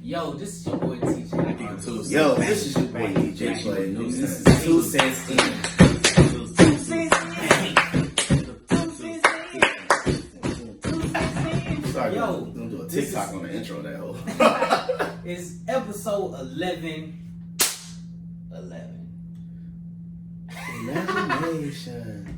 Yo, this is your boy TJ. Yo, this is your boy DJ Play. This is 2 cents in. Sorry, Yo, I'm gonna do a TikTok on the intro of that whole. It's episode 11. 11.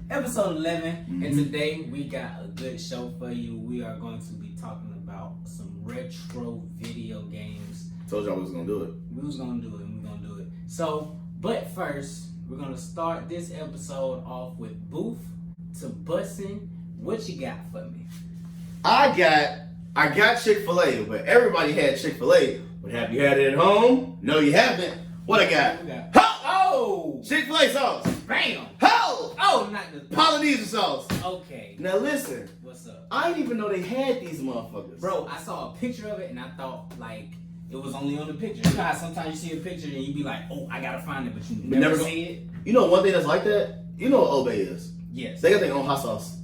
Episode 11, and today we got a good show for you. We are going to be talking about some retro video games. Told y'all we was gonna do it. We was gonna do it, and we're gonna do it. So, but first, we're gonna start this episode off with Boof to Bussin. What you got for me? I got Chick-fil-A, but everybody had Chick-fil-A. But have you had it at home? No, you haven't. What I got? Oh! Chick-fil-A sauce. Bam! Ho! Oh, not the Polynesian sauce. Okay. Now listen. What's up? I didn't even know they had these motherfuckers. Bro, I saw a picture of it and I thought like it was only on the picture. You know how sometimes you see a picture and you be like, oh, I gotta find it, but you never see it? You know one thing that's like that? You know what Old Bay is? Yes. They got their own hot sauce.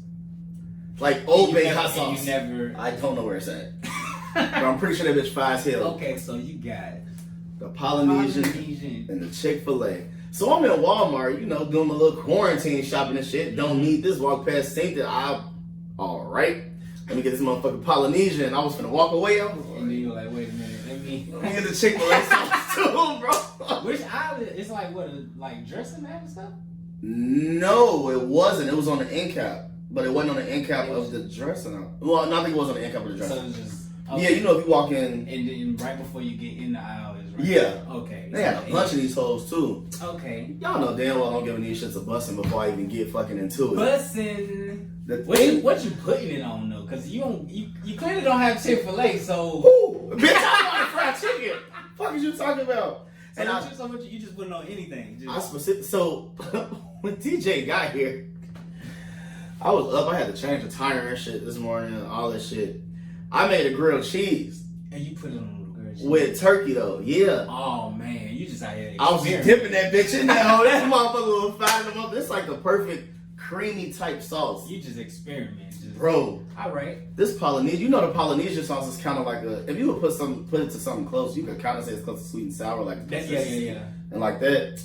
Like Old Bay hot sauce. You never... I don't know where it's at. But I'm pretty sure that bitch fire as hell. Okay, so you got the Polynesian and the Chick-fil-A. So I'm in Walmart, you know, doing my little quarantine shopping and shit. Don't need this. Walk past sink that alright. Let me get this motherfucking Polynesian. And I was finna walk away. And then you're like, wait a minute, let me get the Chick-fil-A sauce too, bro. Which aisle? It's like what, like dressing that and stuff? No, it wasn't. It was on the end cap. But it wasn't on the end cap of the dressing. Well, no, I think it was on the end cap of the dressing. So it's just... Okay. Yeah, you know if you walk in... And then right before you get in the aisle is right. Yeah. Okay. They had a bunch of these hoes too. Okay. Y'all know damn well I'm giving these shits a bussin' before I even get fucking into it. Bussin'. What you putting it on though? Cause you clearly don't have Chick-fil-A, so... Ooh, bitch, I want fried chicken. Fuck is you talking about? So you just putting on anything. So when TJ got here, I was up. I had to change the tire and shit this morning and all that shit. I made a grilled cheese. And you put it on the grilled cheese? With turkey though, yeah. Oh man, you just out here. I was just dipping that bitch in there. Oh, that motherfucker was firing them up. It's like the perfect creamy type sauce. You just experiment. Bro. Alright. This Polynesian, you know the Polynesian sauce is kind of like a, if you would put it to something close, you could kind of say it's close to sweet and sour like that. Yeah. And like that.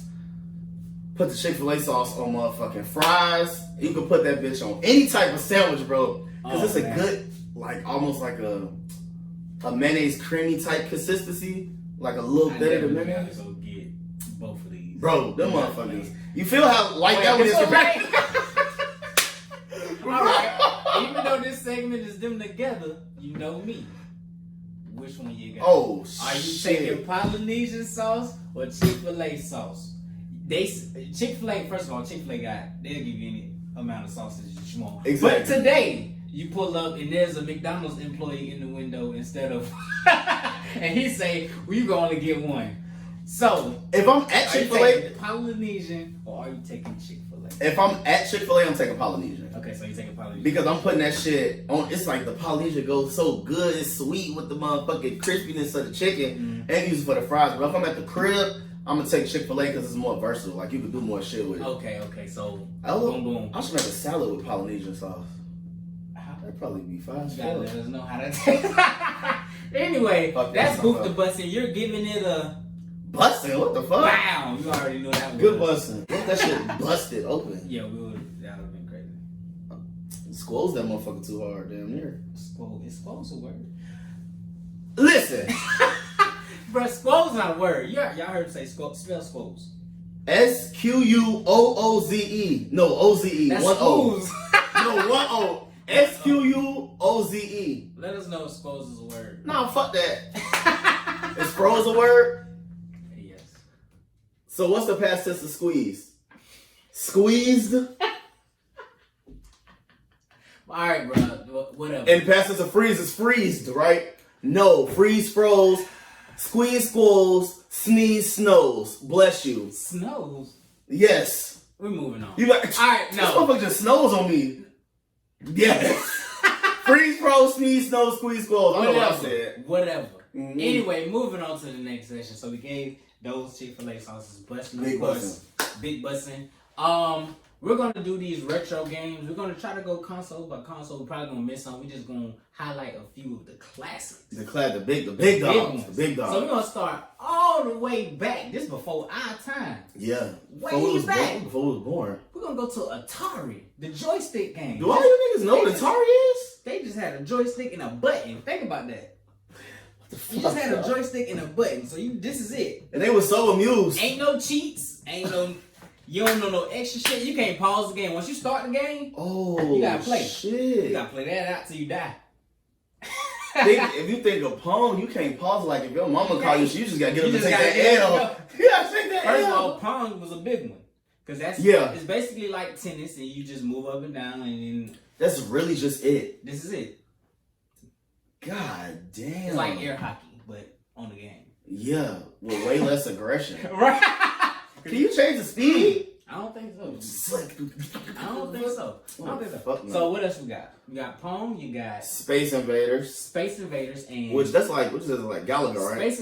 Put the Chick-fil-A sauce on motherfucking fries. You can put that bitch on any type of sandwich, bro. Because it's a good, like almost like a mayonnaise creamy type consistency. Like a little bit of mayonnaise. I go get both of these. Bro, them motherfuckers. You feel how like that when it's okay. Alright. Even though this segment is them together, you know me. Which one you got? Oh, Are you taking Polynesian sauce or Chick-fil-A sauce? Chick-fil-A, first of all, Chick-fil-A they'll give you any amount of sauces that you want. Exactly. But today, you pull up and there's a McDonald's employee in the window instead of, and he say, well, you can only get one. So, if I'm at Chick-fil-A, are you taking Polynesian or are you taking Chick-fil-A? If I'm at Chick-fil-A, I'm taking Polynesian. Okay, so you're taking Polynesian. Because I'm putting that shit on, it's like the Polynesian goes so good, it's sweet with the motherfucking crispiness of the chicken, and use it for the fries. But if I'm at the crib, I'm gonna take Chick-fil-A because it's more versatile. Like you can do more shit with it. Okay, so boom, boom. I should make a salad with Polynesian sauce. That'd probably be fine. You gotta let us know how to take. Anyway, that's Boof the Bussin'. You're giving it a bussin'. What the fuck? Wow, you already know that was good bussin'. What that shit busted open? Yeah, that would have been crazy. Squoze that motherfucker too hard, damn near. Squoze a word. Listen. Bro, squoze not a word. Y'all heard say squoze. Spell squoze. SQUOOZE. No, OZE. That's one O. No, one O. SQUOZE. Let us know if squoze is a word. Nah, fuck that. Is froze a word? Yes. So what's the past tense of squeeze? Squeezed? Alright, bro. Whatever. And past tense of freeze is freezed, right? No. Freeze, froze. Squeeze, squalls. Sneeze, snows. Bless you. Snows? Yes. We're moving on. You like, alright, no. This motherfucker just snows on me. Yes. Freeze, froze, sneeze, snow, squeeze, squalls. I know what I said. Whatever. Mm-hmm. Anyway, moving on to the next session. So we gave those Chick-fil-A sauces, bussin', of course. Big bussin'. we're gonna do these retro games. We're gonna try to go console by console. We're probably gonna miss some. We're just gonna highlight a few of the classics. The big dogs. The big dogs. So we're gonna start all the way back. This before our time. Yeah. Way back. Before we was born. We're gonna go to Atari, the joystick game. Do all you niggas know what Atari is? They just had a joystick and a button. Think about that. What the fuck? You just had a joystick and a button. So this is it. And they were so amused. Ain't no cheats. Ain't no. You don't know no extra shit. You can't pause the game. Once you start the game, you gotta play. Shit. You gotta play that out till you die. If you think of Pong, you can't pause like if your mama call you, you just gotta get up and take that L. You gotta take that L. First of all, Pong was a big one. Cause it's basically like tennis and you just move up and down and then that's really just it. This is it. God damn. It's like air hockey, but on the game. Yeah, with way less aggression. Right. Can you change the speed? I don't think so. I don't think so. Fuck no. So what else we got? You got Pong. You got Space Invaders, and which is like Galaga, right?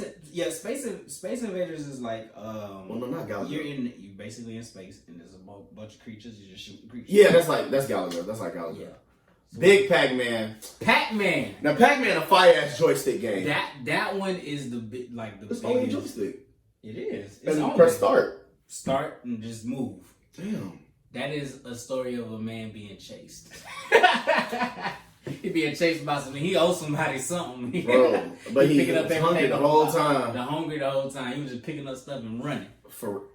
Space Invaders is like well, no, not Galaga. You basically in space and there's a bunch of creatures. You just shoot the creatures. Yeah, that's Galaga. That's like Galaga. Yeah. So Big Pac-Man. Pac-Man. Now Pac-Man, a fire-ass joystick game. That one is the big It's only joystick. It is. It's and press start. Start and just move. Damn. That is a story of a man being chased. He being chased by something. He owes somebody something. Bro, but he picking up was hungry the whole time. The whole time. He was just picking up stuff and running.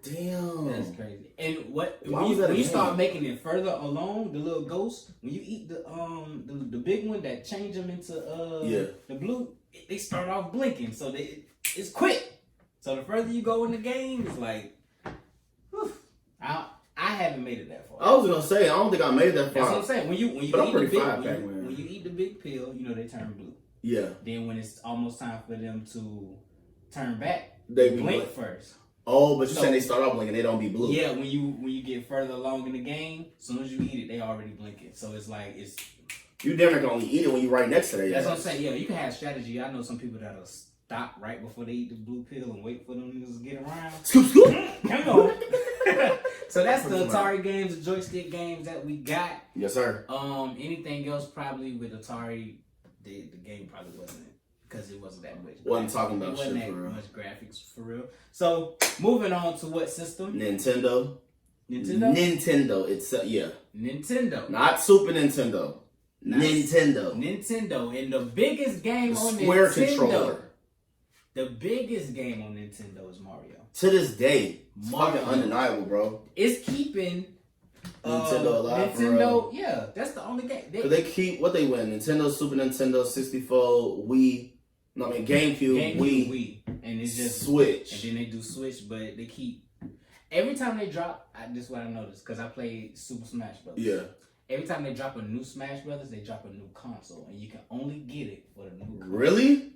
Damn. That's crazy. And when you start making it further along, the little ghost, when you eat the big one that change them into the blue, they start off blinking. So it's quick. So the further you go in the game, it's like, whew, I haven't made it that far. I was gonna say I don't think I made it that far. That's what I'm saying. When you eat the big pill, you know they turn blue. Yeah. Then when it's almost time for them to turn back, they blink first. Oh, but you're saying they start off blinking, they don't be blue. Yeah, when you get further along in the game, as soon as you eat it, they already blinking. So it's like you definitely can only eat it when you're right next to that. That's what I'm saying. Yeah, you can have strategy. I know some people that'll stop right before they eat the blue pill and wait for them niggas to get around. Scoop, scoop. Come on. So that's the Atari games, the joystick games that we got. Yes, sir. Anything else probably with Atari, the game probably wasn't it because it wasn't that much. Wasn't talking about shit for real. Much graphics for real. So moving on to what system? Nintendo. It's Nintendo. Not Super Nintendo. Nintendo. And the biggest game on Square Nintendo. Controller. The biggest game on Nintendo is Mario. To this day, it's fucking undeniable, bro. It's keeping Nintendo alive. Nintendo, yeah, that's the only game. They keep what they win: Nintendo, Super Nintendo, 64, Wii. No, I mean GameCube, Wii, and it's just Switch. And then they do Switch, but they keep every time they drop. This is what I noticed because I played Super Smash Brothers. Yeah. Every time they drop a new Smash Brothers, they drop a new console, and you can only get it for the new console. Really?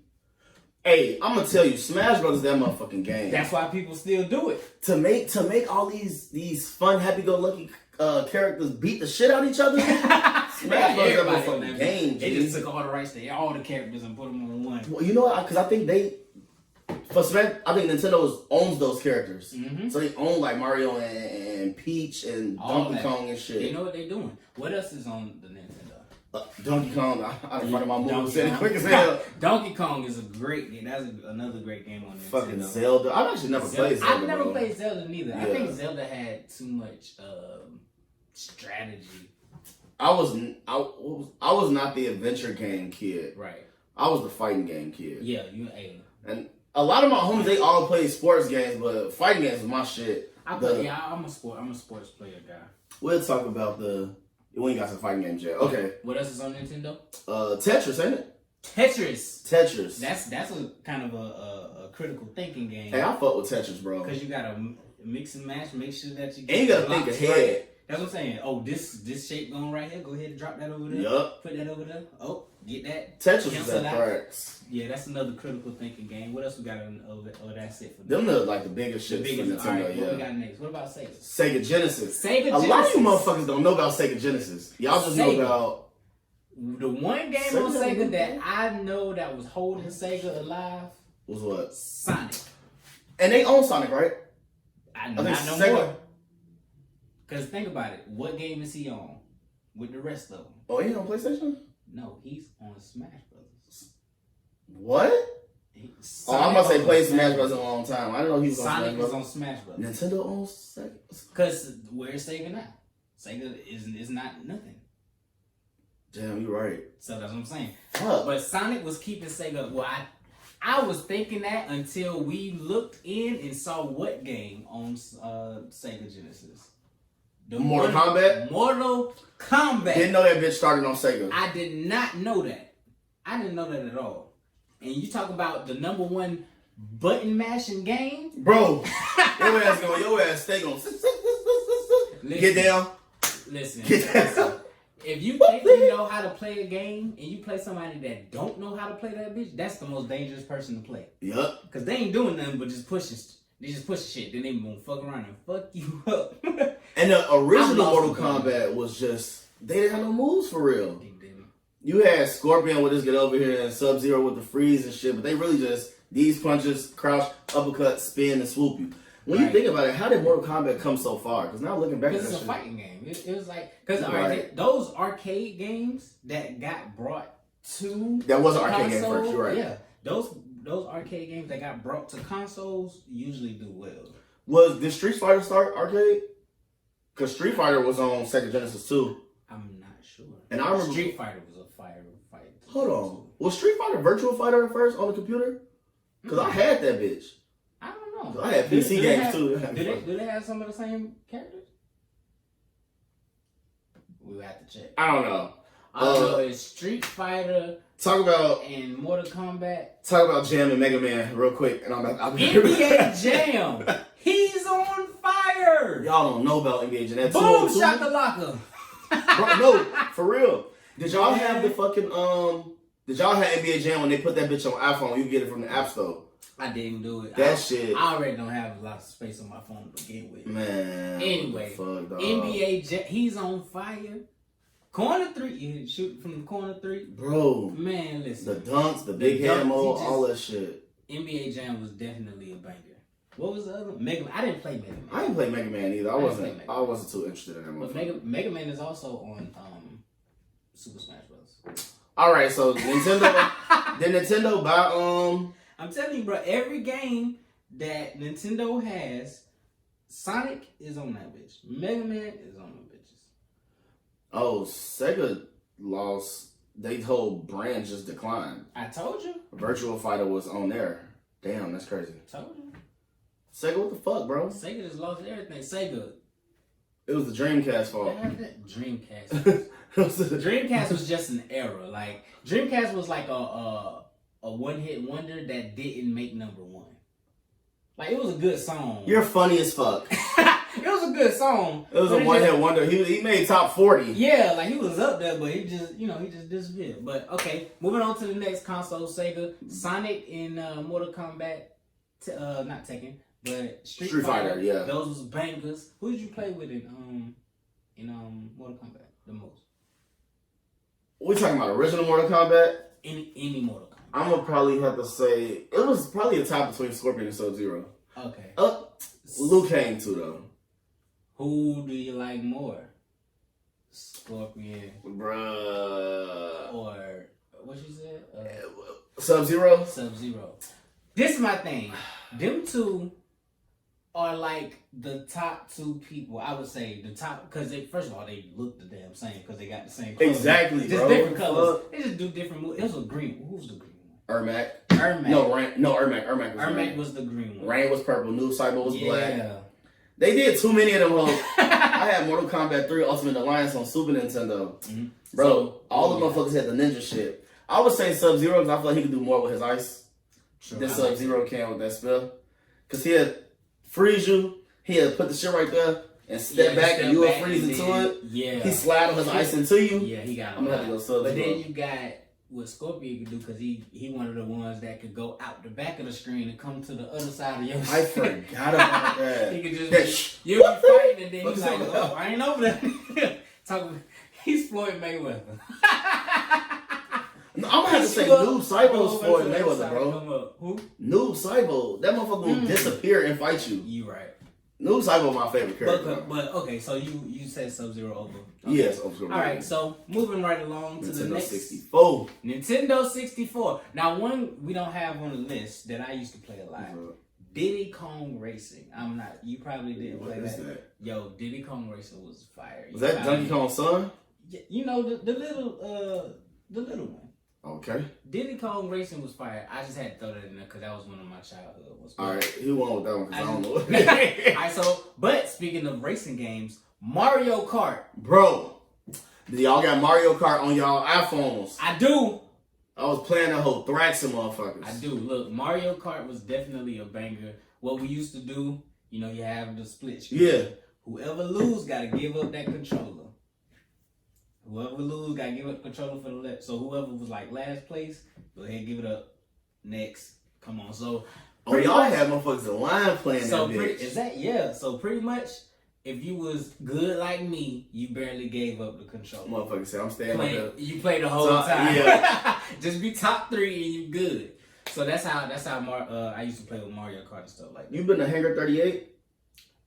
Hey, I'm gonna tell you, Smash Brothers that motherfucking game. That's why people still do it. To make all these fun, happy-go-lucky characters beat the shit out of each other. Smash Brothers that motherfucking game. They just took all the rights to all the characters and put them on one. Well, you know what? Because I think Nintendo owns those characters. Mm-hmm. So they own like Mario and Peach and Donkey Kong and shit. They know what they're doing. What else is on the Nintendo? Donkey Kong. I in front of my move said it quick as hell. Donkey Kong is a great game. That's another great game on Nintendo. Fucking Zelda. I've actually never played Zelda. I've never played Zelda neither. Yeah. I think Zelda had too much strategy. I was not the adventure game kid. Right. I was the fighting game kid. Yeah, you ain't. And a lot of my homies, they all play sports games, but fighting games was my shit. I'm a sports player guy. We'll talk about we ain't got some fighting games yet. Okay. What else is on Nintendo? Tetris, ain't it? Tetris. That's a kind of a critical thinking game. Hey, I fuck with Tetris, bro. Because you gotta mix and match, make sure that you get. And you gotta think ahead. Right. That's what I'm saying. Oh, this shape going right here. Go ahead and drop that over there. Yup. Put that over there. Oh, get that. Tetris is at cracks. Yeah, that's another critical thinking game. What else we got over? Oh, that's it for them. Them the biggest shit for Nintendo. All right, what we got next? What about Sega? Sega Genesis. A lot of you motherfuckers don't know about Sega Genesis. Y'all just know about the one game on Sega that I know that was holding Sega alive was what? Sonic. And they own Sonic, right? I think no more. Because think about it. What game is he on with the rest of them? Oh, he on PlayStation? No, he's on Smash Brothers. What? I'm about to say played Smash Brothers in a long time. I didn't know he was on Smash Brothers. Sonic was on Smash Brothers. Nintendo owns Sega? Because where's Sega now? Sega is not nothing. Damn, you're right. So that's what I'm saying. Fuck. But Sonic was keeping Sega. Well, I was thinking that until we looked in and saw what game on Sega Genesis. Mortal Kombat? Mortal Kombat. Didn't know that bitch started on Sega. I did not know that. I didn't know that at all. And you talk about the number one button mashing game? Bro, your ass stay going. Get down. Listen. Get down. If you think you know how to play a game and you play somebody that don't know how to play that bitch, that's the most dangerous person to play. Yup. Because they ain't doing nothing but just pushing. They just push shit. Then they gonna fuck around and fuck you up. And the original Mortal Kombat was just, they didn't have no moves for real. They didn't. You had Scorpion with his get over here and Sub-Zero with the freeze and shit, but they really just, these punches, crouch, uppercut, spin, and swoop you. When you think about it, how did Mortal Kombat come so far? Because now looking back at that it's a shit, fighting game. It was like, because right. those arcade games that got brought to that was an arcade console, game first, you're right. Yeah, those arcade games that got brought to consoles usually do well. Did Street Fighter start arcade? Because Street Fighter was on Sega Genesis too. I'm not sure. And I remember Street Fighter was a fire fight. Hold on. Was Street Fighter Virtual Fighter at first on the computer? Because I had that bitch. I don't know. I had PC games too. Do they have some of the same characters? We'll have to check. I don't know. I know it's Street Fighter. Talk about and Mortal Kombat. Talk about Jam and Mega Man real quick, and I'll be NBA Jam. He's on fire. Y'all don't know about NBA Jam. Boom shakalaka. Bro, no, for real. Did y'all have the fucking Did y'all have NBA Jam when they put that bitch on iPhone? You get it from the App Store. I didn't do it. That shit. I already don't have a lot of space on my phone to begin with. Man. Anyway, fuck, dog. NBA Jam. He's on fire. Corner three, you shoot from the corner three. Bro. Man, listen. The dunks, the big hand mode, all that shit. NBA Jam was definitely a banger. What was the other? Mega Man. I didn't play Mega Man. I didn't play Mega Man either. I wasn't too interested in that one. But Mega Man is also on Super Smash Bros. Alright, so Nintendo did Nintendo buy I'm telling you, bro, every game that Nintendo has, Sonic is on that bitch. Mega Man is on them bitches. Oh, Sega lost. Their whole brand just declined. I told you. Virtual Fighter was on there. Damn, that's crazy. I told you. Sega, what the fuck, bro? Sega just lost everything. Sega. It was the Dreamcast fault. Dreamcast. Dreamcast was just an era. Like, Dreamcast was like a one-hit wonder that didn't make number one. Like, it was a good song. You're funny as fuck. It was a good song. It was a one-hit wonder. He made top 40. Yeah, like, he was up there, but he just disappeared. But, okay, moving on to the next console, Sega. Sonic in Mortal Kombat, not Tekken, but Street Fighter. Yeah. Those was bangers. Who did you play with in Mortal Kombat the most? We talking about original Mortal Kombat? Any Mortal Kombat. I'm gonna probably have to say it was probably a tie between Scorpion and Sub-Zero. Okay. Liu Kang too though. Who do you like more? Scorpion, bruh, or what you said? Sub-Zero. Sub-Zero. This is my thing. Them two are like the top two people. I would say the top because first of all they look the damn same because they got the same colors. Exactly, just bro. Different colors. They just do different moves. It was a green. Who's the green one? Ermac. Ermac. No, Ermac. Ermac was the green one. Rain was purple. Noob Saibot was black. Yeah. They did too many of them hoes. I had Mortal Kombat 3 Ultimate Alliance on Super Nintendo. Mm-hmm. Bro, so, all the motherfuckers had the ninja shit. I would say Sub-Zero because I feel like he could do more with his ice than Sub-Zero can with that spell. Because he had freeze you, he had put the shit right there and step back and you would freeze into it. Yeah. He slide on his ice into you. Yeah, he got it. I'm going to have to go Sub-Zero. But then you got what Scorpion could do because he one of the ones that could go out the back of the screen and come to the other side of your screen. I forgot about that. He could just you'll be fighting and then he's like, oh, I ain't over there. He's Floyd Mayweather. No, I'm gonna have to say Noob Saibot's Floyd Mayweather, bro. Who? Noob Saibot. That motherfucker will disappear and fight you. You right. Noob Saibot my favorite character. But okay, so you said Sub-Zero over. Okay. Yes, Sub-Zero. All right, so moving right along to the next. 64. Nintendo 64. Now, one we don't have on the list that I used to play a lot. Diddy Kong Racing. You probably didn't play that. Yo, Diddy Kong Racing was fire. Was that Donkey Kong's son? You know, the little one. Okay. Diddy Kong Racing was fire. I just had to throw that in there because that was one of my childhood ones. All right, he won with that one because I don't know. All right, but speaking of racing games, Mario Kart. Bro, y'all got Mario Kart on y'all iPhones? I do. I was playing that whole Thrax motherfuckers. I do. Look, Mario Kart was definitely a banger. What we used to do, you have the split screen. Yeah. Whoever lose got to give up that controller. Whoever lose got to give up controller for the left. So whoever was like last place, go ahead and give it up. Next. Come on. So y'all had motherfuckers in line playing that bitch. So pretty much, if you was good like me, you barely gave up the controller. Motherfucker said, I'm staying with that. You play the whole time. Yeah. Just be top 3 and you good. So that's how I used to play with Mario Kart and stuff like that. You been to Hangar 38?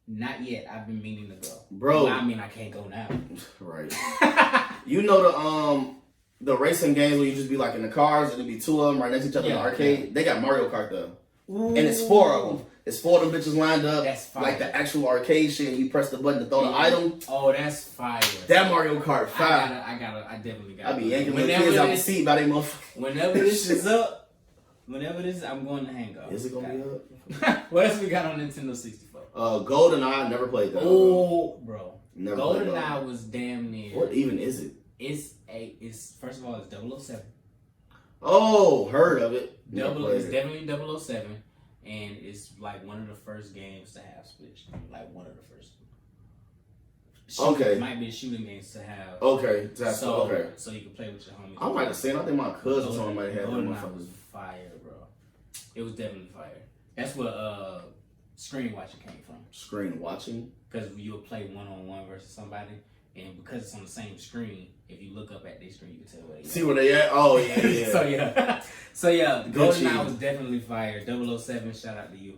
Not yet. I've been meaning to go. Bro. Well, I mean, I can't go now. Right. You know the racing games where you just be like in the cars and there be 2 of them right next to each other in the arcade? Yeah. They got Mario Kart though. Ooh. And it's 4 of them. It's 4 of them bitches lined up. That's fire. Like the actual arcade shit and you press the button to throw the item. Oh, that's fire. That Mario Kart fire. I definitely got it. I be yanking the kids out the seat by they motherfucker. Whenever this is up, I'm going to hang up. Is it going to be up? What else we got on Nintendo 64? GoldenEye, never played that. Oh, bro. Never GoldenEye was damn near. What even is it? It's first of all, it's 007. Oh, heard of it. It's definitely 007, and it's like one of the first games to have split screen. Like one of the first. It might be shooting games to have. Okay, so you can play with your homies. I might have seen. I think my cousin or something might have. GoldenEye was fire, bro. It was definitely fire. That's what screen watching came from. Screen watching? Because you would play one-on-one versus somebody, and because it's on the same screen, if you look up at their screen, you can tell where they are. See where they at? Oh, yeah. So yeah, GoldenEye was definitely fire. 007, shout out to you.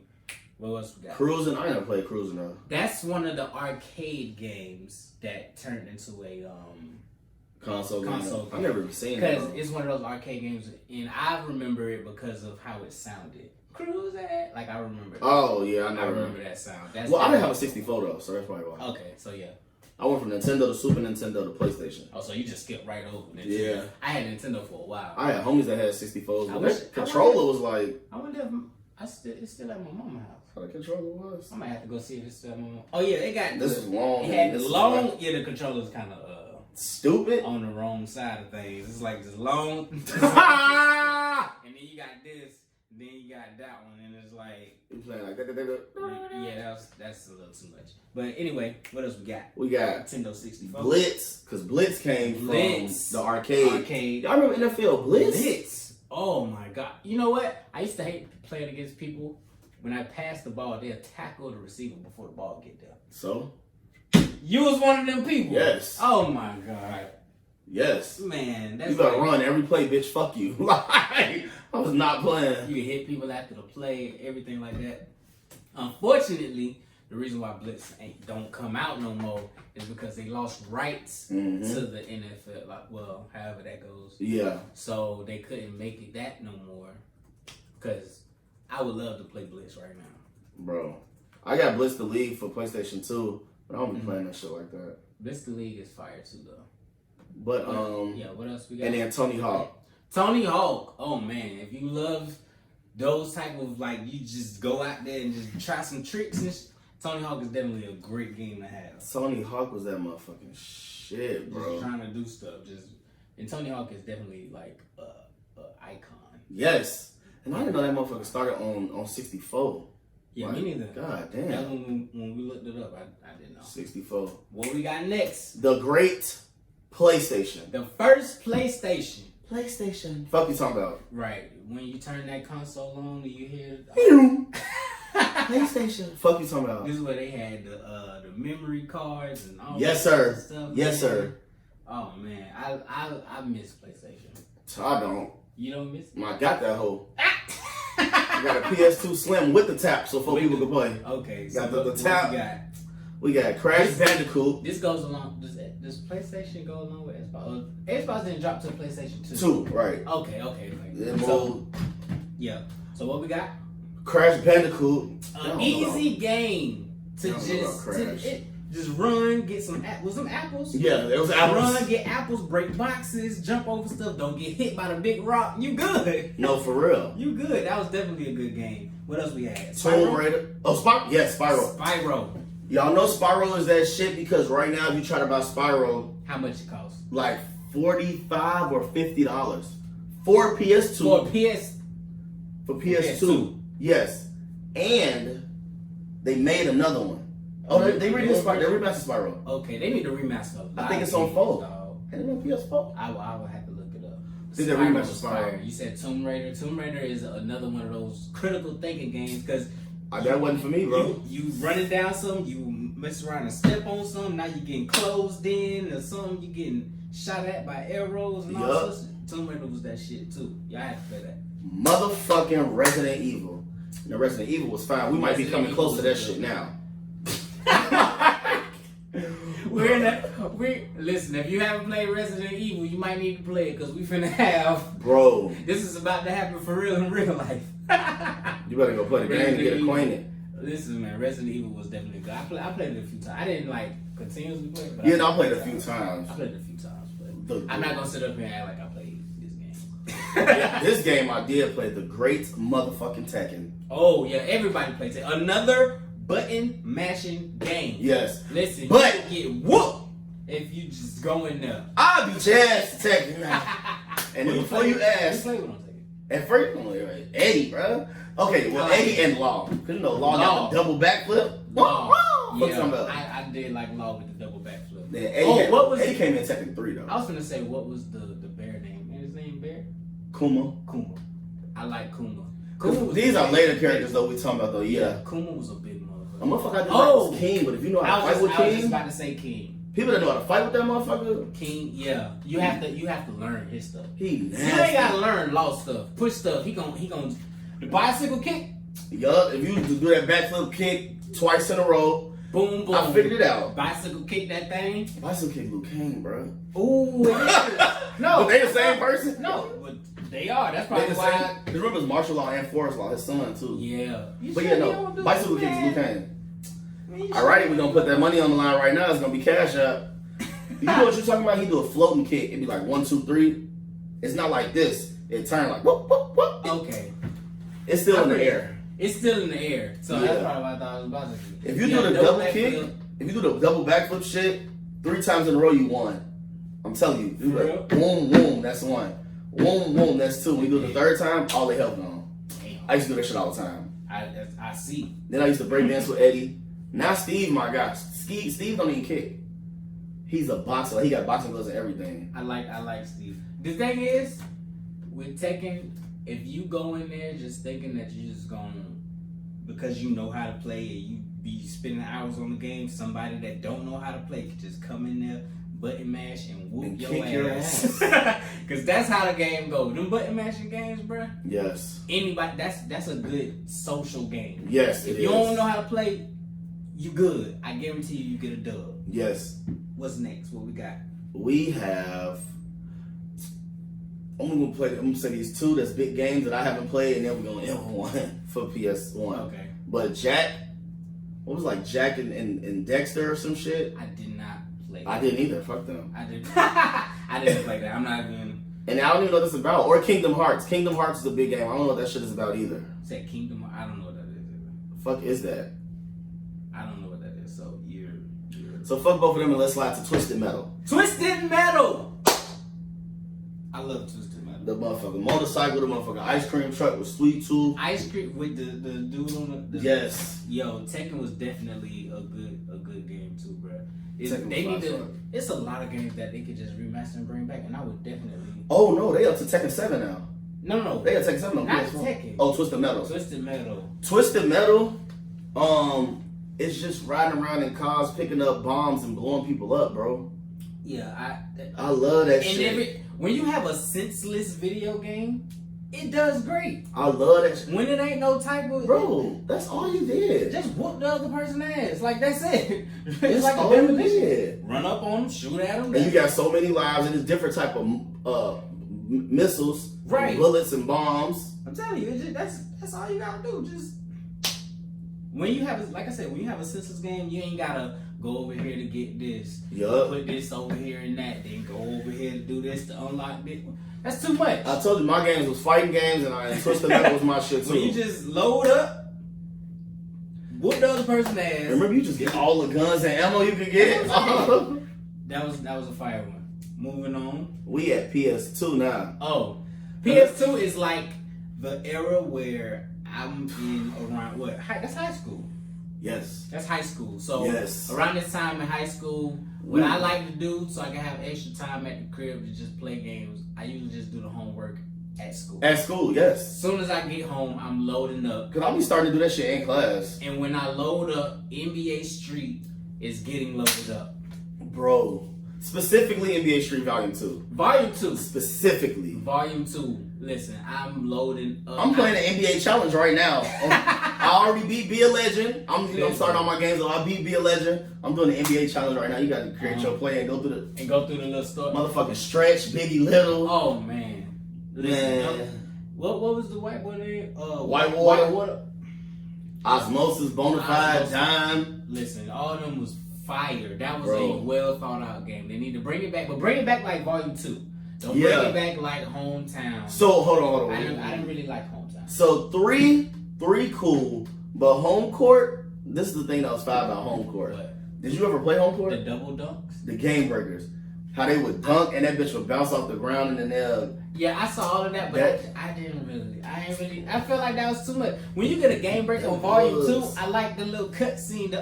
What else we got? Cruising? I never played Cruising though. That's one of the arcade games that turned into a console game. I've never even seen it. Because it's one of those arcade games, and I remember it because of how it sounded. Cruising, like I remember that. Oh yeah, I remember that sound. I didn't have a 64 though, so that's probably why. Okay, so yeah. I went from Nintendo to Super Nintendo to PlayStation. Oh, so you just skipped right over Nintendo. Yeah. I had Nintendo for a while. I had homies that had 64s, but that controller was like... I wonder if it's still at my mama's house. How the controller was? I might have to go see if it's still at my mama's. Oh yeah, it got... This is long. It had the long... Yeah, the controller's kind of... stupid? On the wrong side of things. It's like just long. And then you got this. Then you got that one, and it's like you playing like that. Yeah, that's a little too much. But anyway, what else we got? We got Nintendo 64. Blitz, because Blitz came from the arcade. Y'all remember NFL Blitz? Oh my god! You know what? I used to hate playing against people. When I passed the ball, they'll tackle the receiver before the ball get there. So you was one of them people. Yes. Oh my god. Yes. Man, that's you gotta run every play, bitch. Fuck you. Like, I was not playing. You can hit people after the play, everything like that. Unfortunately, the reason why Blitz don't come out no more is because they lost rights to the NFL. Like, well, however that goes. Yeah. So they couldn't make it that no more. Because I would love to play Blitz right now. Bro, I got Blitz the League for PlayStation 2, but I don't be playing that shit like that. Blitz the League is fire too, though. But what else we got? And then Tony Hawk. Tony Hawk. Oh man, if you love those type of like you just go out there and just try some tricks and Tony Hawk is definitely a great game to have. Tony Hawk was that motherfucking shit, bro. Just trying to do stuff. And Tony Hawk is definitely like a icon. Yes. And I didn't know that motherfucker started on 64. Yeah, like, me neither. God damn. That when we looked it up, I didn't know. 64. What we got next? The great PlayStation. The first PlayStation. Fuck you talking about? Right. When you turn that console on, you hear PlayStation. Fuck you talking about? This is where they had the memory cards and all that stuff. Yes, sir. Oh man, I miss PlayStation. I don't. You don't miss it? I got that hoe. got a PS2 Slim with the tap, so 4 people can play. Okay, Got so the tap. We got Crash Bandicoot. This goes along. Does PlayStation go along with Xbox? Xbox didn't drop to PlayStation 2. 2, right? Okay. Yeah. So what we got? Crash Bandicoot. An easy game to just run, get some apples. Yeah, there was apples. Run, get apples, break boxes, jump over stuff. Don't get hit by the big rock. You good? No, for real. You good? That was definitely a good game. What else we had? Tomb Raider. Oh, Spyro. Spyro. Y'all know Spyro is that shit because right now if you try to buy Spyro, how much it costs? Like $45 or $50 for PS2. For PS2. Yes, and they made another one. Oh, they remastered Spyro. Okay, they need to remaster. I think it's on 4. And on PS4. I will have to look it up. Did they remaster Spyro? You said Tomb Raider. Tomb Raider is another one of those critical thinking games because that wasn't for me, bro. You running down something, you mess around and step on something, now you getting closed in or something, you getting shot at by arrows and all sorts. Tomb Raider was that shit too. Y'all have to play that. Motherfucking Resident Evil. Now Resident Evil was fine. We might be coming close to that shit now. Listen, if you haven't played Resident Evil, you might need to play it because we finna have. Bro. This is about to happen for real in real life. You better go play the game to get acquainted. Listen, man, Resident Evil was definitely good. I played it a few times. I didn't continuously play it, but I played it a few times. I played it a few times, but I'm not gonna sit up here and act like I played this game. This game I did play, the great motherfucking Tekken. Oh yeah, everybody plays it. Another button mashing game. Yes. Listen, but you get whooped if you just go in there. I'll be jazz Tekken now. And then before you ask, play with on Tekken. At first, Eddie, bro. Okay, well, Eddie and Law. Cause you know Law got the double backflip. I did like Law with the double backflip. Then Eddie came in Tekken 3 though. I was gonna say, what was the bear name? His name Bear? Kuma. I like Kuma. These are later characters though we talking about though. Yeah. Kuma was a big motherfucker. A motherfucker I like King, but if you know how to fight with King, I was just about to say King. People that know how to fight with that motherfucker. King, yeah. You have to learn his stuff. He nasty. You ain't gotta learn Law stuff. Push stuff. He gon' the bicycle kick. Yup, if you do that backflip kick twice in a row, boom, boom. I figured it out. Bicycle kick that thing. Bicycle kick Liu Kang, bro. Ooh, it is. No, but they the same person. No, but they are. That's probably why. Because remember, it's martial law and forest law. His son too. Yeah. But yeah, no. Bicycle kick is Liu Kang. Alrighty, we're gonna put that money on the line right now. It's gonna be cash up. You know what you're talking about? He do a floating kick. It'd be like 1, 2, 3. It's not like this. It turned like whoop, whoop, whoop. Okay. It's still in the air. It's still in the air. So that's probably what I thought it was about to do. If you do the double kick, if you do the double backflip shit, 3 times in a row, you won. I'm telling you. You like, boom, boom, that's 1. Boom, boom, that's 2. When you do the 3rd time, all the hell gone. I used to do that shit all the time. I see. Then I used to break dance with Eddie. Now Steve, my gosh. Steve don't even kick. He's a boxer. He got boxing gloves and everything. I like Steve. The thing is, with Tekken, if you go in there just thinking that you're just going because you know how to play and you be spending hours on the game, somebody that don't know how to play could just come in there, button mash, and whoop and your ass. Because that's how the game goes. Them button mashing games, bro. Yes. Anybody, that's a good social game. Yes, if you don't know how to play, you good. I guarantee you get a dub. Yes. What's next? What we got? We have. I'm gonna say these 2 that's big games that I haven't played, and then we're gonna end one for PS1. Okay. But Jack, what was like Jack and Dexter or some shit? I did not play. I didn't either. Fuck them. I didn't play that. I'm not even. And I don't even know what this is about. Or Kingdom Hearts. Kingdom Hearts is a big game. I don't know what that shit is about either. Say Kingdom. I don't know what that is either. Fuck is that? I don't know what that is. So you're. So fuck both of them and let's slide to Twisted Metal. Twisted Metal. I love Twisted Metal. The motherfucking motorcycle, the motherfucking ice cream truck with Sweet Tooth. Ice cream with the dude on the yes. Yo, Tekken was definitely a good game too, bro. It's a lot of games that they could just remaster and bring back, and I would definitely. Oh no, they up to Tekken 7 now. No, they got Tekken 7 on not PS1. Tekken. Oh, Twisted Metal. Twisted Metal. It's just riding around in cars, picking up bombs and blowing people up, bro. Yeah, I love that shit. When you have a senseless video game, it does great. I love that shit. When it ain't no type of... Bro, that's all you did. Just whoop the other person's ass. Like, that's it. It's like all you did. Run up on them, shoot at them. And you got so many lives, and there's different type of missiles, right? Bullets and bombs. I'm telling you, that's all you gotta do. Just when you have, like I said, when you have a senseless game, you ain't gotta go over here to get this. Yup. Put this over here and that. Then go over here to do this to unlock this. That's too much. I told you my games was fighting games, and Twisted Metal was my shit too. When you just load up, whoop the other person's ass. Remember, you just get all the guns and ammo you could get. That was a fire one. Moving on. We at PS2 now. Oh, PS2 is like the era where I'm in around what? That's high school. Yes. That's high school. So yes. Around this time in high school, what I like to do so I can have extra time at the crib to just play games, I usually just do the homework at school. At school, yes. As soon as I get home, I'm loading up. Cause I'll be starting to do that shit in class. And when I load up, NBA Street is getting loaded up. Bro. Specifically NBA Street Volume 2. Volume 2. Specifically. Volume 2. Listen, I'm loading up. I'm playing the NBA Challenge right now. I already beat Be a Legend. I'm starting all my games. I beat Be a Legend. I'm doing the NBA Challenge right now. You got to create your play and go through the little stuff. Motherfucking stretch, Biggie Little. Oh man. Listen, man. What was the white boy name? Whitewater. Osmosis, Bonafide, Dime. Listen, all of them was fire. That was Bro. a well thought out game. They need to bring it back, but bring it back like Volume 2. Don't bring it back like Hometown. So hold on. I didn't really like Hometown. So three cool, but Home Court. This is the thing that was fire about Home Court. What? Did you ever play Home Court? The double dunks. The game breakers. How they would dunk and that bitch would bounce off the ground and then yeah, I saw all of that, but I ain't really. I felt like that was too much. When you get a game break on Volume 2, I like the little cutscene.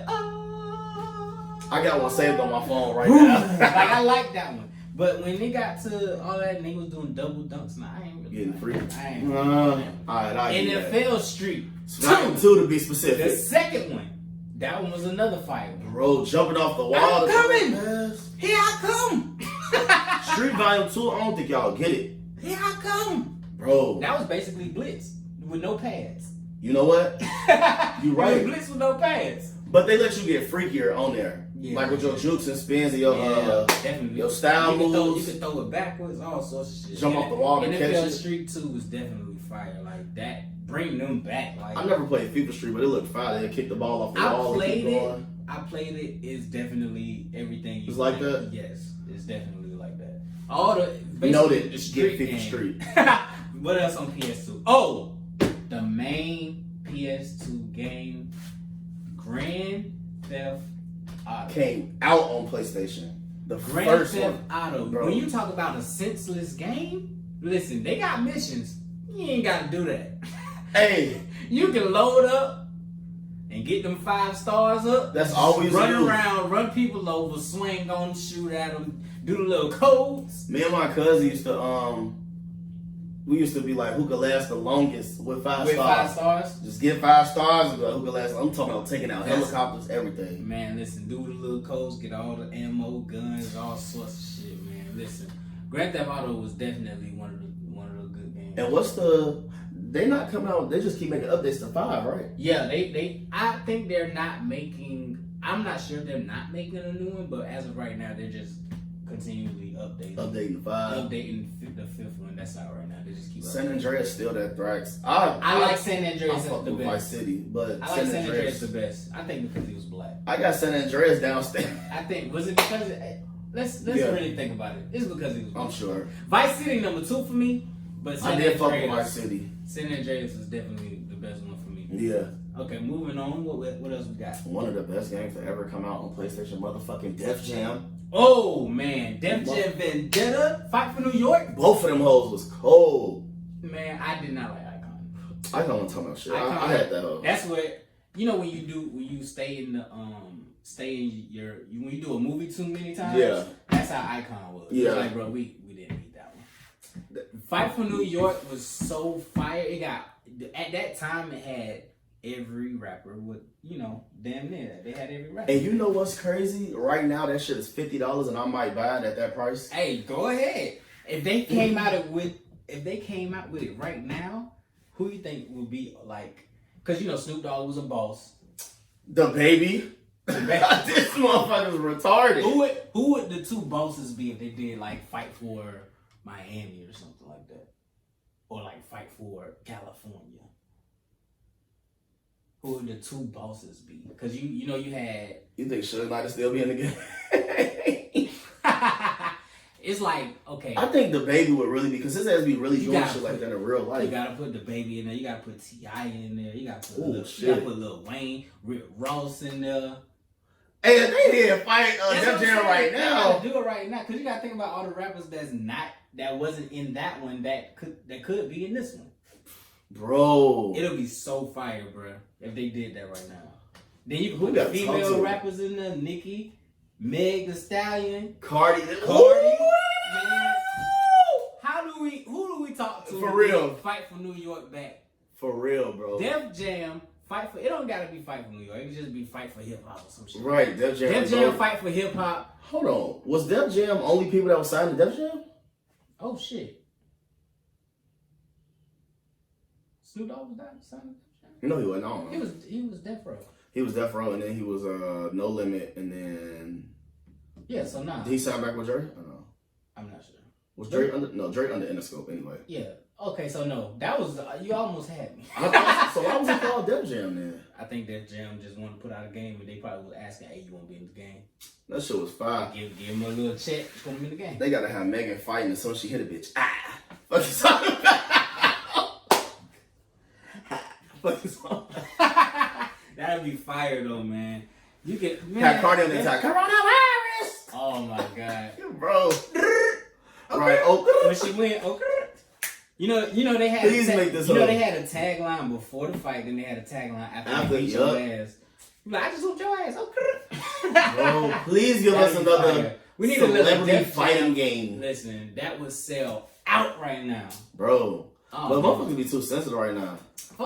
I got one saved on my phone right now. Like I like that one. But when they got to all that and they was doing double dunks, I ain't really getting free. I ain't really alright, NFL Street 2 to be specific. The second one, that one was another fight. Bro, jumping off the wall. I'm coming. Here I come. Street Volume 2, I don't think y'all get it. Here I come. Bro. That was basically Blitz with no pads. You know what? You right. Blitz with no pads. But they let you get freakier on there. Yeah, like with your jukes and spins and your style moves. You can throw it backwards, all sorts of shit. Jump off the wall and catch it. NFL Street 2 was definitely fire. Like that, bring them back. Like I never played FIFA Street, but it looked fire. They kick the ball off the wall. I played it. It's definitely everything. It's like that? Yes, it's definitely like that. All the noted. The street get FIFA Street. What else on PS2? Oh, the main PS2 game, Grand Theft Auto. Came out on PlayStation. The Grand first Theft one. Auto. Bro. When you talk about a senseless game, listen, they got missions. You ain't got to do that. Hey, you can load up and get them 5 stars up. That's all we used to do. Run around, run people over, swing on, shoot at them, do the little codes. Me and my cousin used to we used to be like, who could last the longest with 5 stars? 5 stars? Just get 5 stars and be like, who could last? I'm talking about taking out helicopters, everything. Man, listen, do the little codes, get all the ammo, guns, all sorts of shit, man. Listen, Grand Theft Auto was definitely one of the good games. And they not coming out, they just keep making updates to 5, right? Yeah, I think they're not making, I'm not sure if they're not making a new one, but as of right now, they're just continually updating 5. Updating the 5th one that's out right now. They just keep San Andreas still that thrax. I like San Andreas the best. Vice City, but I like San Andreas the best. I think because he was black. I got San Andreas downstairs. I think was it because let's really think about it. It's because he was black. I'm sure. Vice City number 2 for me, but I did fuck with Vice City. San Andreas is definitely the best one for me. Yeah. Okay, moving on. What else we got? One of the best games to ever come out on PlayStation, motherfucking Def Jam. Oh man, Def Jam Vendetta, Fight for New York. Both of them hoes was cold. Man, I did not like Icon. Icon wasn't talking about shit. I had that hoe. That's what when you stay in the when you do a movie too many times. Yeah, that's how Icon was. Yeah, like bro, we didn't need that one. Fight for New York was so fire. It got at that time it had every rapper with, damn near. They had every rapper. And you know what's crazy? Right now, that shit is $50 and I might buy it at that price. Hey, go ahead. If they came out with if they came out with it right now, who you think would be like? Because you know Snoop Dogg was a boss. The baby. This motherfucker's retarded. Who would the two bosses be if they did like fight for Miami or something like that, or like fight for California? Who would the two bosses be? Because you know you had. You think Suge Knight still be in the game? It's like, okay. I think the baby would really be, because his ass be really doing shit like that in real life. You gotta put the baby in there. You gotta put T.I. in there. You gotta put Lil Wayne, Rick Ross in there. Hey, if they didn't fight Def Jam right now. You gotta do it right now, because you gotta think about all the rappers that wasn't in that one that could be in this one. Bro. It'll be so fire, bro, if they did that right now. Then you can put the female rappers in there, Nicki, Meg Thee Stallion, Cardi. Man. Who do we talk to? For real. Fight for New York back. For real, bro. Def Jam, fight for, it don't gotta be fight for New York. It can just be fight for hip hop or some shit. Right, Def Jam fight for hip hop. Hold on. Was Def Jam only people that was signed to Def Jam? Oh shit. Snoop Dogg was signed to Def Jam? No, he wasn't. I don't know. He was Death Row. He was Death Row, and then he was No Limit, and then so now did he sign back with Dre? I don't know. I'm not sure. Was Dre under? No, Dre under Interscope anyway. Yeah. Okay, so no, that was you almost had me. So why was it called Def Jam then? I think Def Jam just wanted to put out a game, and they probably was asking, "Hey, you want to be in the game?" That shit was fire. Give him a little check, put him in the game. They gotta have Megan fighting, and so she hit a bitch. Fuck you talking about? Fuck you talking about? That'd be fire though, man. You could have Cardi on the top. Coronavirus. Oh my god, bro. Right. Oh. When she went, you know they had. Please make this. They had a tagline before the fight, then they had a tagline after they beat your ass. Like, I just whooped your ass. Bro, please give us another celebrity fighting game. Listen, that would sell out right now, bro. But motherfuckers be too sensitive right now.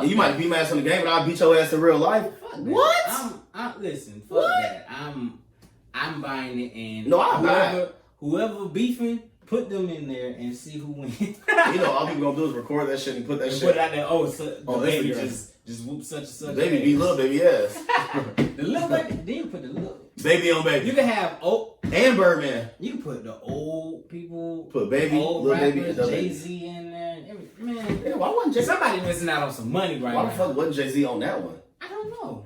You might be mad on the game, but I'll beat your ass in real life. What? Listen, fuck that. I'm buying it, and whoever beefing, put them in there and see who wins. All people gonna do is record that shit and put that shit. Put it out there. The baby just whoop such and such. Baby beat little baby ass. The little baby. Then you put the little baby on baby. You can have and Birdman. You can put the old people. Put baby, old little rappers, baby, Jay-Z in there. Man, yeah, why wasn't Jay-Z? Somebody missing out on some money right now. Why the fuck wasn't Jay-Z on that one? I don't know.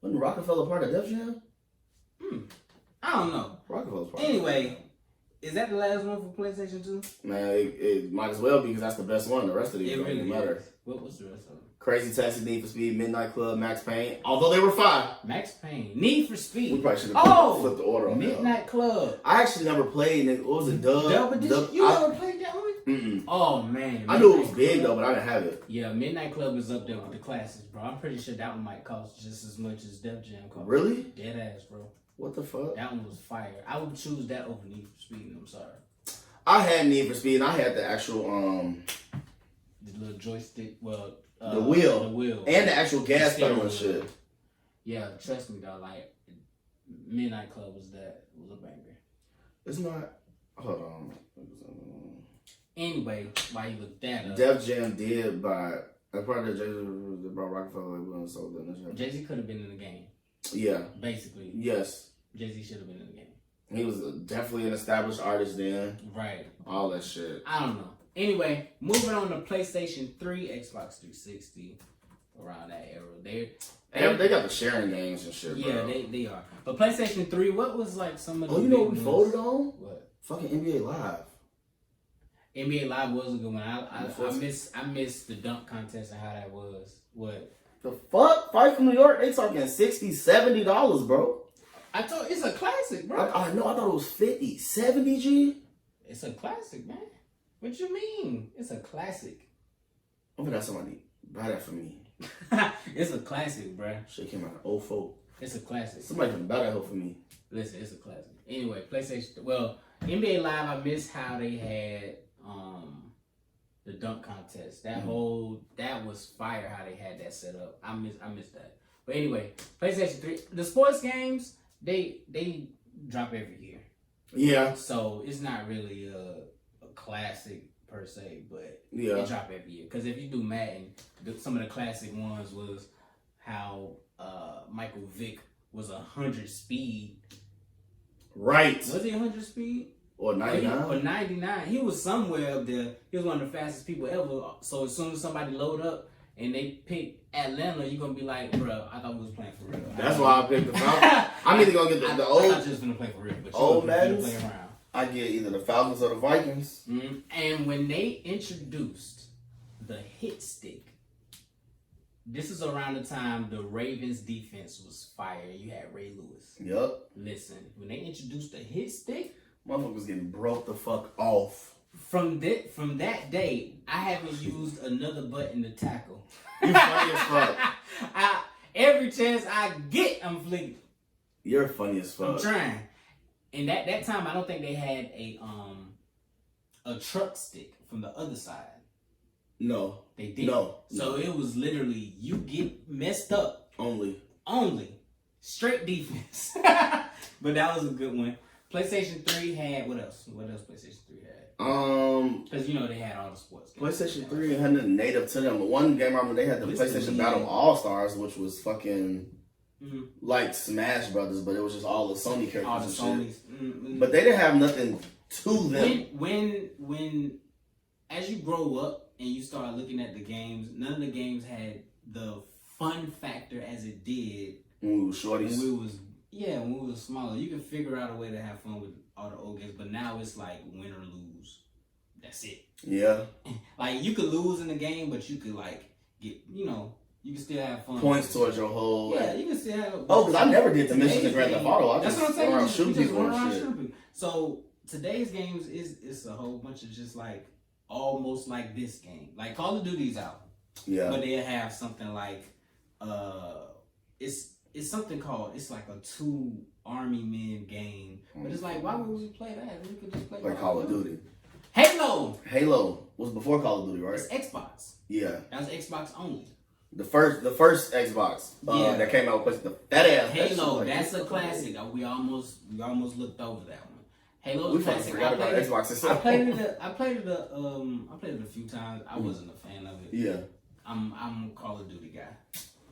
Wasn't Rockefeller part of Def Jam? I don't know. Rockefeller's part. Anyway, is that the last one for PlayStation 2? Man, it might as well be, because that's the best one. The rest of these don't really matter. What's the rest of them? Crazy Taxi, Need for Speed, Midnight Club, Max Payne. Although they were fine. Max Payne, Need for Speed. We probably should have flipped the order on Midnight Club. I actually never played. What was it? You never played that one? Mm-mm. Oh man, I knew it was big though, but I didn't have it. Yeah, Midnight Club is up there with the classics, bro. I'm pretty sure that one might cost just as much as Def Jam cost. Really? Dead ass, bro. What the fuck? That one was fire. I would choose that over Need for Speed. I'm sorry. I had Need for Speed, and I had the actual the little joystick. Well, the wheel, and the actual gas pedal and shit. Yeah, trust me though. Like Midnight Club was a banger. It's not. Hold on. Anyway, why you look that up? Def Jam did buy. That's probably Jay-Z brought Rockefeller. So Jay-Z could have been in the game. Yeah. Basically. Yes. Jay-Z should have been in the game. He was definitely an established artist then. Right. All that shit. I don't know. Anyway, moving on to PlayStation 3, Xbox 360, around that era. They got the sharing games and shit, bro. Yeah, they are. But PlayStation 3, what was like some of the you know what we folded on? What? Fucking NBA Live. NBA Live was a good one. I missed the dunk contest and how that was. What? The fuck? Fight from New York, they talking $60, $70, bro. I thought it's a classic, bro. I know, I thought it was 50. 70, G? It's a classic, man. What you mean? It's a classic. I'm gonna have somebody buy that for me. It's a classic, bro. Shit came out in 04. It's a classic. Somebody can buy that hoe for me. Listen, it's a classic. Anyway, PlayStation. Well, NBA Live, I missed how they had the dunk contest. That was fire how they had that set up. I missed that. But anyway, PlayStation 3, the sports games, they drop every year. Yeah. So it's not really a classic per se, but yeah, it drop every year. Because if you do Madden, some of the classic ones was how Michael Vick was 100 speed. Right. Was he 100 speed? Or 99? Or 99. He was somewhere up there. He was one of the fastest people ever. So as soon as somebody load up and they pick Atlanta, you're going to be like, bro, I thought we was playing for real. That's why I picked the Falcons. I'm either going to get the old... I thought you was going to play for real. But old Maddens, play around. I get either the Falcons or the Vikings. Mm-hmm. And when they introduced the hit stick, this is around the time the Ravens defense was fire. You had Ray Lewis. Yup. Listen, when they introduced the hit stick, motherfuckers was getting broke the fuck off. From that day, I haven't used another button to tackle. You funny as fuck. Every chance I get, I'm flicking. You're funny as fuck. I'm trying. And that time, I don't think they had a truck stick from the other side. No. They did. No. So it was literally, you get messed up. Only. Straight defense. But that was a good one. PlayStation 3 had, what else? What else PlayStation 3 had? Because, you know, they had all the sports games. PlayStation 3 had nothing native to them. But one game I remember, they had the PlayStation Battle All-Stars, which was fucking like Smash Brothers, but it was just all the Sony characters all the and Sonys. shit. Mm-hmm. But they didn't have nothing to them. When as you grow up and you start looking at the games, none of the games had the fun factor as it did when we were shorties. When we were smaller. You can figure out a way to have fun with all the old games, but now it's like win or lose. That's it. Yeah. Like, you could lose in the game, but you could, like, get, you know, you can still have fun. Points towards your whole... Yeah, you can still have... Oh, because I never did the missions in Grand Theft Auto. That's what I'm saying. Around shooting people and shit. So, today's games it's a whole bunch of just, like, almost like this game. Like, Call of Duty's out. Yeah. But they'll have something like, it's something called, it's like a 2 army men game. But it's like, why would we play that? We could just play Call of Duty. Halo was before Call of Duty, right? It's Xbox. Yeah. That was Xbox only. The first Xbox that came out with the fat ass. Halo, that's a classic. We almost looked over that one. Halo's we classic. Forgot about Xbox itself. I played it a few times. I wasn't a fan of it. Yeah. I'm a Call of Duty guy.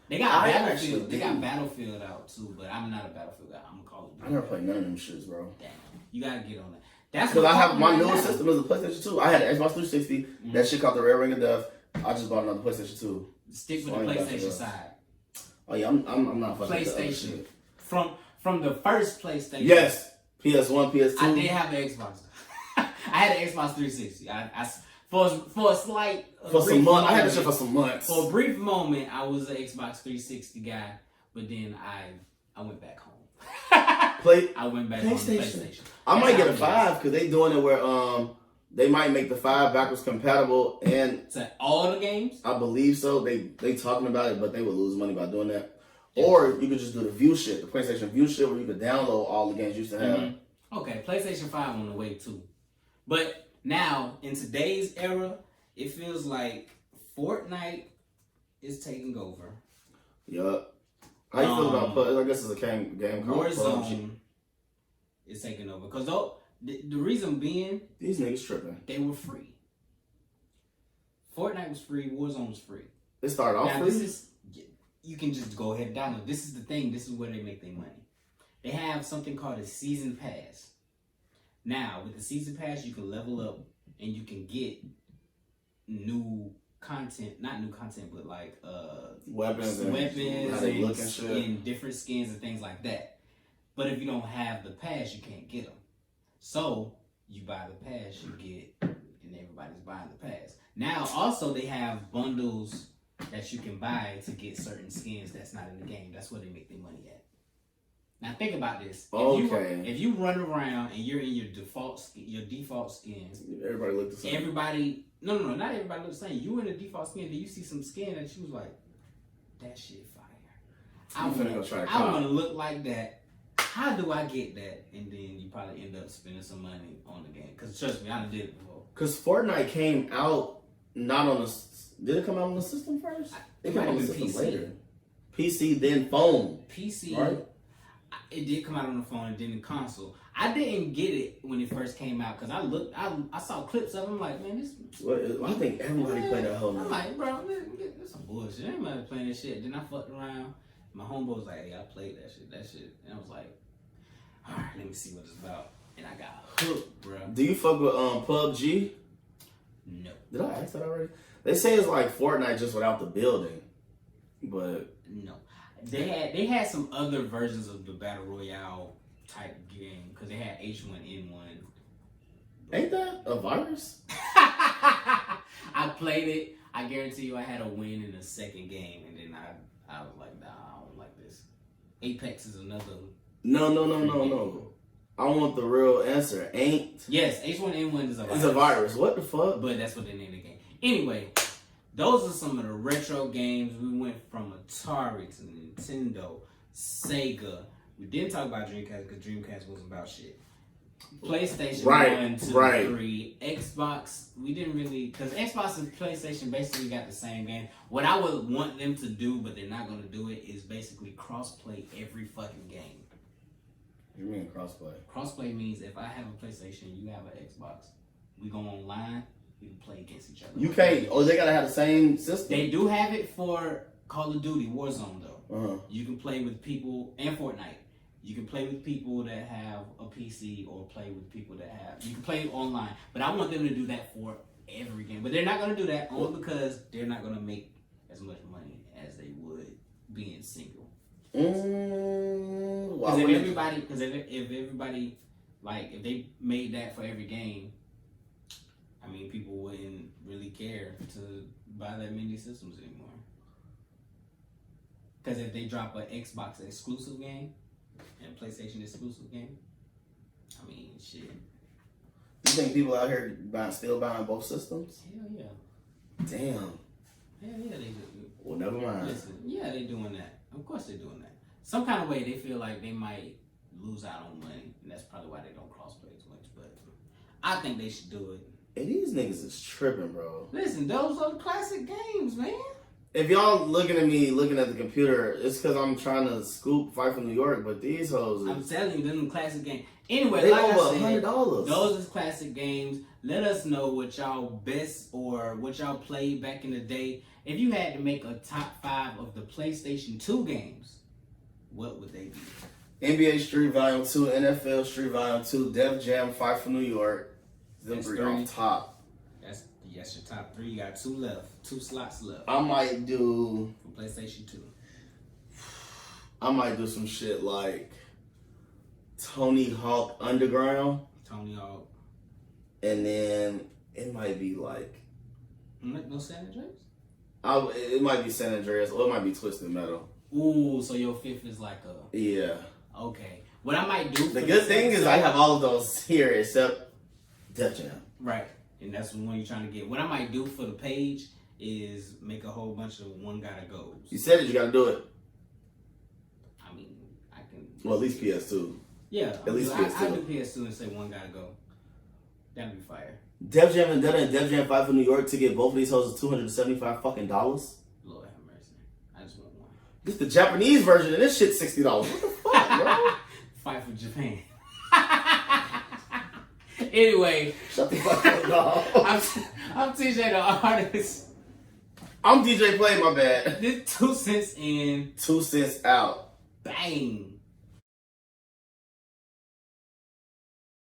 They got Battlefield. They got Battlefield out too, but I'm not a Battlefield guy. I'm a Call of Duty. I never played none of them shits, bro. Damn, you gotta get on that. That's because I have my newest system is a PlayStation 2. I had an Xbox 360. Mm-hmm. That shit called the Red Ring of Death. I just bought another PlayStation 2. Stick with the PlayStation side. Oh yeah, I'm not fucking PlayStation. From the first PlayStation. Yes, PS1, PS2. I did have an Xbox. I had an Xbox 360. For a slight some months. I had this shit for some months. For a brief moment, I was an Xbox 360 guy, but then I went back home. I went back home to PlayStation. I might get a 5 because they doing it where they might make the 5 backwards compatible and to all the games. I believe so. They talking about it, but they would lose money by doing that. Yeah. Or you could just do the View shit, the PlayStation View shit, where you could download all the games you used to have. Mm-hmm. Okay, PlayStation 5 on the way too, but now in today's era, it feels like Fortnite is taking over. Yup. How you feel about? I guess it's a game called Warzone is taking over because the reason being these niggas tripping. They were free. Fortnite was free. Warzone was free. It started off free. You can just go ahead and download. This is the thing. This is where they make their money. They have something called a season pass. Now with the season pass, you can level up and you can get new content. Not new content, but like weapons and different skins and things like that. But if you don't have the pass, you can't get them. So you buy the pass, you get, and everybody's buying the pass. Now also they have bundles that you can buy to get certain skins that's not in the game. That's where they make their money at. Now think about this. If you run around and you're in your default skin, everybody look the same. No, not everybody look the same. You in the default skin, then you see some skin that you was like, that shit fire. I want to look like that. How do I get that? And then you probably end up spending some money on the game. Because trust me, I done did it before. Because Fortnite came out not on the... Did it come out on the system first? It came out on the system later. PC, then phone. PC. Right? It did come out on the phone and then the console. I didn't get it when it first came out because I saw clips of it. I'm like, man, this. I think everybody played that whole night. I'm like, bro, this some bullshit. Everybody playing this shit. Then I fucked around. My homeboy was like, hey, I played that shit. And I was like, all right, let me see what it's about. And I got hooked, bro. Do you fuck with PUBG? No. Did I ask that already? They say it's like Fortnite just without the building, but no. They had some other versions of the Battle Royale type game because they had H1N1. Ain't that a virus? I played it. I guarantee you I had a win in the second game, and then I was like, nah, I don't like this. Apex is another. No. I want the real answer. Yes, H1N1 is a virus. It's a virus. What the fuck? But that's what they named the game. Anyway, those are some of the retro games. We went from Atari to Nintendo, Sega. We didn't talk about Dreamcast because Dreamcast wasn't about shit. PlayStation 1, 2, 3, Xbox. We didn't really, because Xbox and PlayStation basically got the same game. What I would want them to do, but they're not going to do it, is basically cross-play every fucking game. What do you mean cross-play? Cross-play means if I have a PlayStation, you have an Xbox, we go online, we can play against each other. You can't, they got to have the same system? They do have it for Call of Duty Warzone, though. Uh-huh. You can play with people, and Fortnite. You can play with people that have a PC or play with people that have... You can play online. But I want them to do that for every game. But they're not going to do that only because they're not going to make as much money as they would being single. Because if everybody... Like, if they made that for every game, I mean, people wouldn't really care to buy that many systems anymore. Because if they drop an Xbox exclusive game... and PlayStation exclusive game. I mean, shit. You think people out here still buying both systems? Hell yeah. Damn. Hell yeah, they do. Well, never mind. Listen, yeah, they doing that. Of course they're doing that. Some kind of way they feel like they might lose out on money, and that's probably why they don't crossplay as much. But I think they should do it. And these niggas is tripping, bro. Listen, those are the classic games, man. If y'all looking at me, looking at the computer, it's because I'm trying to scoop Fight from New York, but these hoes... I'm telling you, them classic games. Anyway, they like over I said, $100. those is classic games. Let us know what y'all best or what y'all played back in the day. If you had to make a top 5 of the PlayStation 2 games, what would they be? NBA Street Volume 2, NFL Street Volume 2, Def Jam, Fight from New York. Them three on top. That's your top 3. You got 2 left. 2 slots left. I might do... For PlayStation 2. I might do some shit like Tony Hawk Underground. Tony Hawk. And then it might be like... No San Andreas? It might be San Andreas or it might be Twisted Metal. Ooh, so your 5th is like a... Yeah. Okay. What I might do... The good thing is I have all of those here except Def Jam. Right. And that's the one you're trying to get. What I might do for the page is make a whole bunch of One Gotta Goes. You said it, you gotta do it. I mean, I can... Well, at least PS2. Yeah. At least PS2. I do PS2 and say One Gotta Go. That'd be fire. Def Jam and Def Jam 5 from New York to get both of these hoes is $275 fucking dollars. Lord have mercy. I just want one. This the Japanese version and this shit's $60. What the fuck, bro? Fight for Japan. Anyway, shut the fuck up, dog. I'm TJ the artist. I'm DJ Play, my bad. This 2 cents in. 2 cents out. Bang.